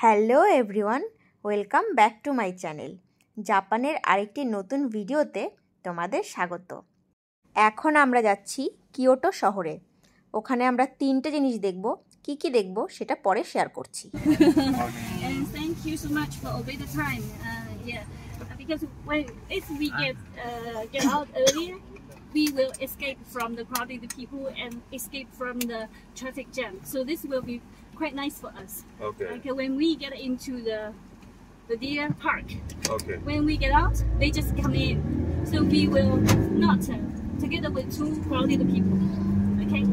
Hello everyone, welcome back to my channel. জাপানের আরেকটি নতুন ভিডিওতে তোমাদের স্বাগত। এখন আমরা যাচ্ছি কিয়োটো শহরে। ওখানে আমরা তিনটে জিনিস দেখব। কি কি দেখব সেটা পরে শেয়ার করছি। And thank you so much for obey the time. Because if we get out earlier, we will escape from the crowded people and escape from the traffic jam. So this will be quite nice for us. Okay. Like when we get into the deer park. Okay. When we get out, they just come in. So we will not together with two crowded people. Okay.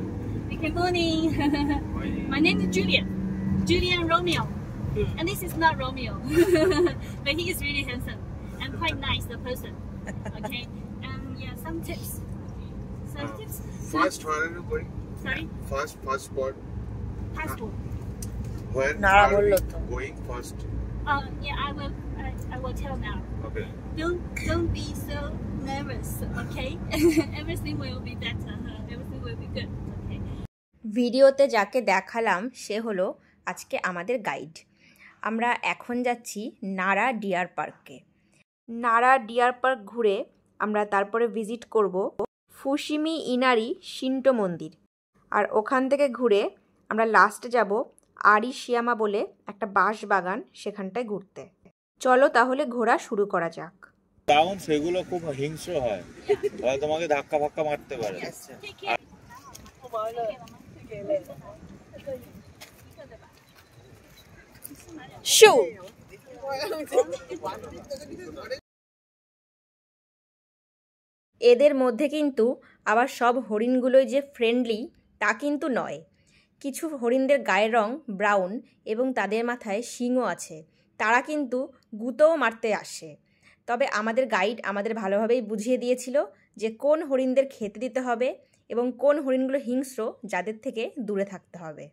Good morning. My name is Julian Romeo. And this is not Romeo. But he is really handsome and quite nice, the person. Okay. And yeah, some tips. First, where are you going? Sorry? First passport. Passport. When Nara are we bollo to. going first? Yeah, I will tell now. Okay. Don't be so nervous, okay? Everything will be better. Everything will be good. Okay. ভিডিওতে যাকে দেখালাম সে হলো আজকে আমাদের guide. আমরা এখন যাচ্ছি নারা ডিয়ার পার্কে। নারা ডিয়ার পার্ক ঘুরে আমরা তারপরে ভিজিট করব ফুশিমি ইনারি শিন্টো মন্দির। আর ওখান থেকে ঘুরে আমরা লাস্টে যাব আরিশিয়ামা বলে একটা বাঁশ বাগান, সেখানটায় ঘুরতে। চলো তাহলে ঘোরা শুরু করা যাক। টাউন সেগুলো খুব হিংস্র হয়, তোমাকে ধাক্কা ফাক্কা মারতে পারে। এদের মধ্যে কিন্তু আবার সব হরিণগুলোই যে ফ্রেন্ডলি তা কিন্তু নয়। কিছু হরিণদের গায়ের রং ব্রাউন এবং তাদের মাথায় শিংও আছে। তারা কিন্তু গুঁতোও মারতে আসে। তবে আমাদের গাইড আমাদের ভালোভাবেই বুঝিয়ে দিয়েছিল যে কোন হরিণদের খেতে দিতে হবে এবং কোন হরিণগুলো হিংস্র, যাদের থেকে দূরে থাকতে হবে।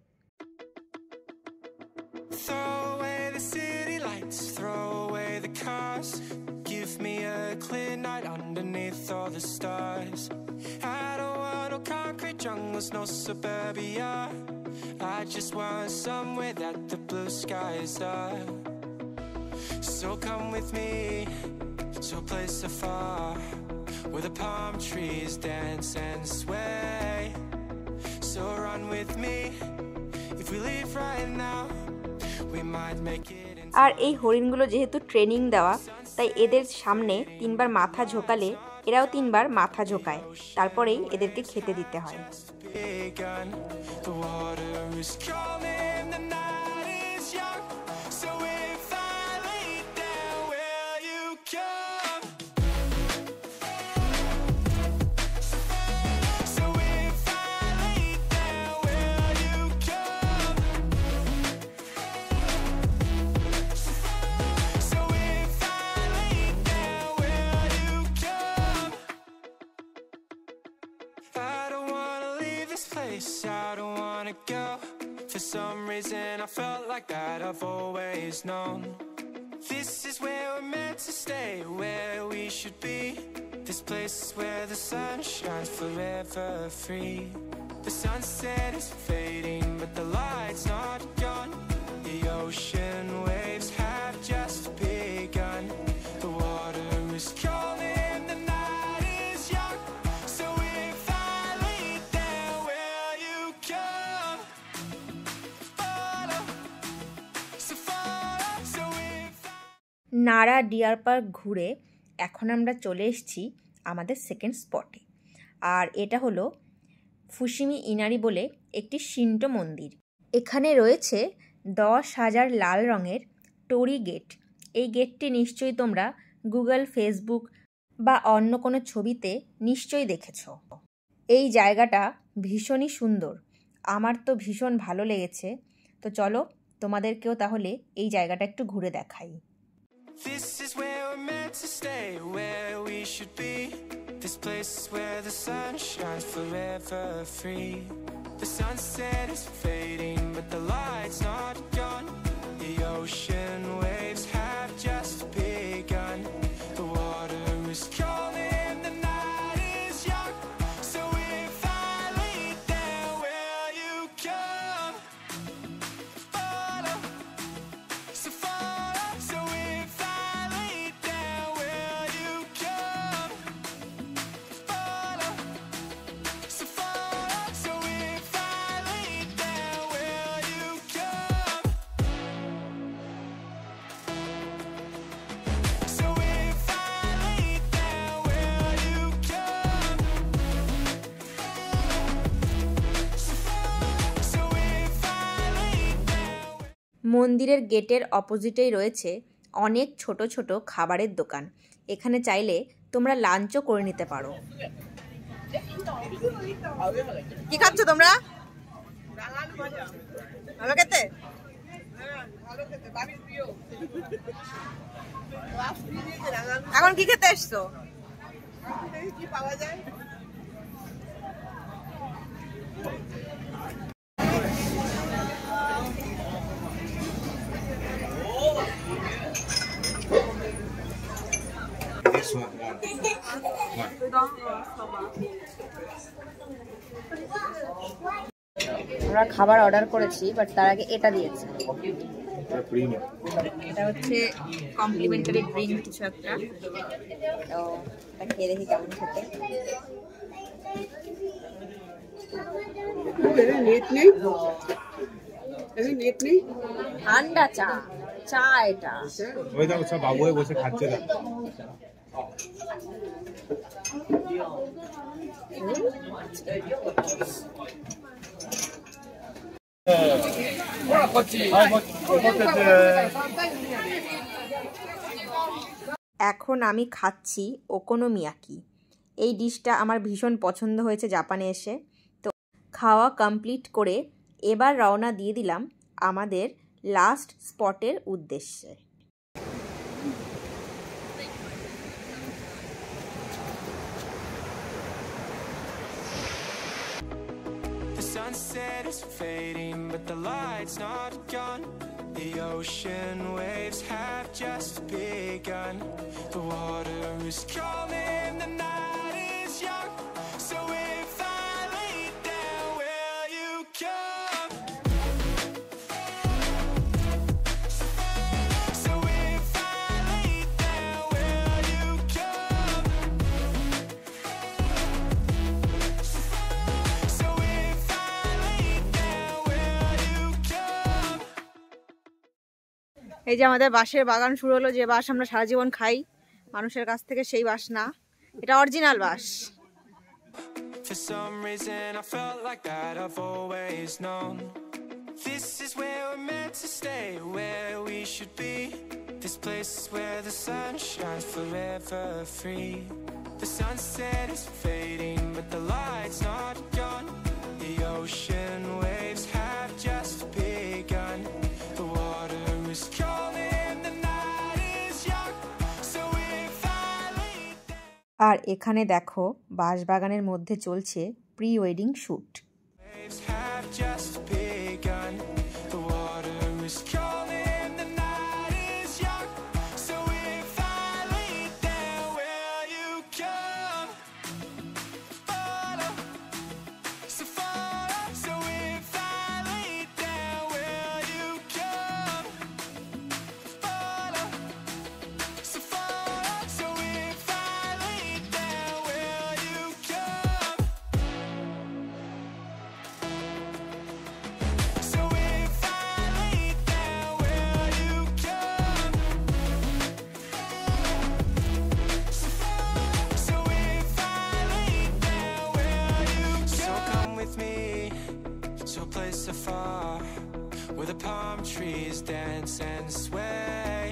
Jungles, no suburbia. I just want somewhere that the blue skies are. So come with me to a place so far where the palm trees dance and sway. So run with me. If we leave right now, we might make it. আর এই হরিণগুলো যেহেতু training দেওয়া, তাই এদের সামনে 3 বার মাথা ঝোকালে এরাও 3 বার মাথা ঝোকায়, তারপরেই এদেরকে খেতে দিতে হয়। I don't wanna go. For some reason I felt like that I've always known. This is where we're meant to stay, where we should be. This place is where the sun shines forever free. The sunset is fading but the light's not gone. The ocean waves have just begun. The water is calling. নারা deer park ঘুরে এখন আমরা চলে এসেছি আমাদের second স্পটে। আর এটা হলো ফুশিমি ইনারি বলে একটি শিন্টো মন্দির। এখানে রয়েছে 10,000 লাল রঙের টোরি গেট। এই গেটটি নিশ্চয়ই তোমরা গুগল, ফেসবুক বা অন্য কোনো ছবিতে নিশ্চয়ই দেখেছ। এই জায়গাটা ভীষণই সুন্দর, আমার তো ভীষণ ভালো লেগেছে। তো চলো তোমাদেরকেও তাহলে এই জায়গাটা একটু ঘুরে দেখাই। This is where we're meant to stay, where we should be. This place is where the sun shines forever free. The sunset is fading, but the light's not gone. The ocean waves have just begun. The water is calling, the night is young. So if I lay down, will you come? Follow. মন্দিরের গেটের অপোজিটেই রয়েছে অনেক ছোট ছোট খাবারের দোকান। এখানে চাইলে তোমরা লাঞ্চও করে নিতে পারো। কি খাচ্ছ তোমরা? ভালো খেতে? এখন কি খেতে এসছো? আমরা খাবার অর্ডার করেছি, বাট তার আগে এটা দিয়েছে। এটা হচ্ছে কমপ্লিমেন্টারি ড্রিঙ্ক কিছু একটা। তো এটা খেয়ে দেখি কেমন খেতে। ঠান্ডা চা, চা এটা। ওই দেখো সব বাবু বসে খাচ্ছে। এখন আমি খাচ্ছি ওকোনোমিয়াকি। এই ডিশটা আমার ভীষণ পছন্দ হয়েছে জাপানে এসে। তো খাওয়া কমপ্লিট করে এবার রওনা দিয়ে দিলাম আমাদের লাস্ট স্পটের উদ্দেশ্যে। The sunset is fading, but the light's not gone. The ocean waves have just begun. The water is calling, the night is young. So if I lay down, will you come? So if I lay down, will you come? So if I lay down, will you come? এই যে আমাদের বাঁশের বাগান শুরু হলো। যে বাঁশ আমরা সারা জীবন খাই মানুষের কাছ থেকে, সেই বাঁশ না, এটা অরিজিনাল বাঁশ। For some reason I felt like that I've always known. This is where we're meant to stay, where we should be. This place is where the sun shines forever free. The sunset is fading, but the light's not gone. The ocean waves have just begun. The water is calling, the night is young. So if I lay down, আর এখানে দেখো বাঁশবাগানের মধ্যে চলছে pre wedding shoot. waves have just begun. The water is calling, the night is young. So if I lay down, will you come? Follow, so follow. So if I lay down, will you come? Follow, so follow. So if I lay down, will you come? So if I lay down, will you come? So if I lay down, will you come? So come with me to a place afar, where the palm trees dance and sway.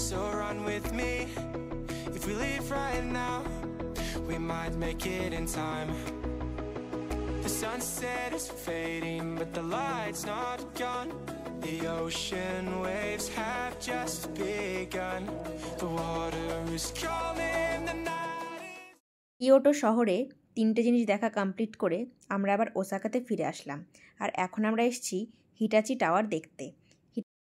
So run with me. If we leave right now, we might make it in time. The sunset is fading, but the light's not gone. The ocean waves have just begun. The water is calling, the night is... Kyoto শহরে 3টে জিনিস দেখা complete করে আমরা আবার ওসাকাতে ফিরে আসলাম। আর এখন আমরা এসেছি হিটাচি টাওয়ার দেখতে।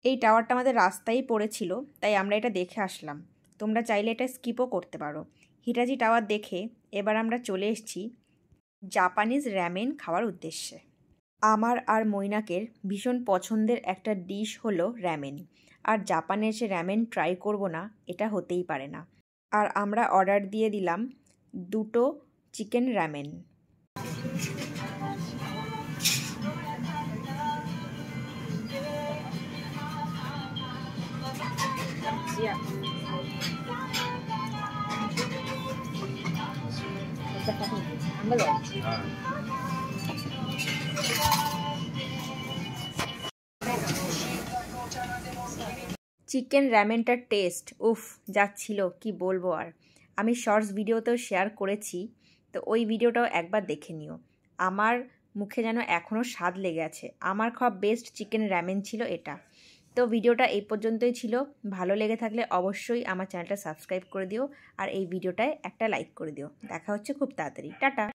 এই টাওয়ারটা আমাদের রাস্তায় পড়েছিল, তাই আমরা এটা দেখে আসলাম। তোমরা চাইলে এটা স্কিপও করতে পারো। হিটাচি টাওয়ার দেখে এবার আমরা চলে এসেছি জাপানিজ র্যামেন খাওয়ার উদ্দেশ্যে। আমার আর মৈনাকের ভীষণ পছন্দের একটা ডিশ হলো র্যামেন। আর জাপানে এসে র্যামেন ট্রাই করব না, এটা হতেই পারে না। আর আমরা অর্ডার দিয়ে দিলাম 2টো চিকেন র্যামেন। চিকেন র্যামেনটার টেস্ট উফ যা ছিল কি বলবো আর। আমি শর্টস ভিডিওতেও শেয়ার করেছি, তো ওই ভিডিওটাও একবার দেখে নিও। আমার মুখে যেন এখনও স্বাদ লেগে আছে। আমার খাওয়া বেস্ট চিকেন র্যামেন ছিল এটা। তো ভিডিওটা এই পর্যন্তই ছিল। ভালো লেগে থাকলে অবশ্যই আমার চ্যানেলটা সাবস্ক্রাইব করে দিও আর এই ভিডিওটায় একটা লাইক করে দিও। দেখা হচ্ছে খুব তাড়াতাড়ি। টাটা।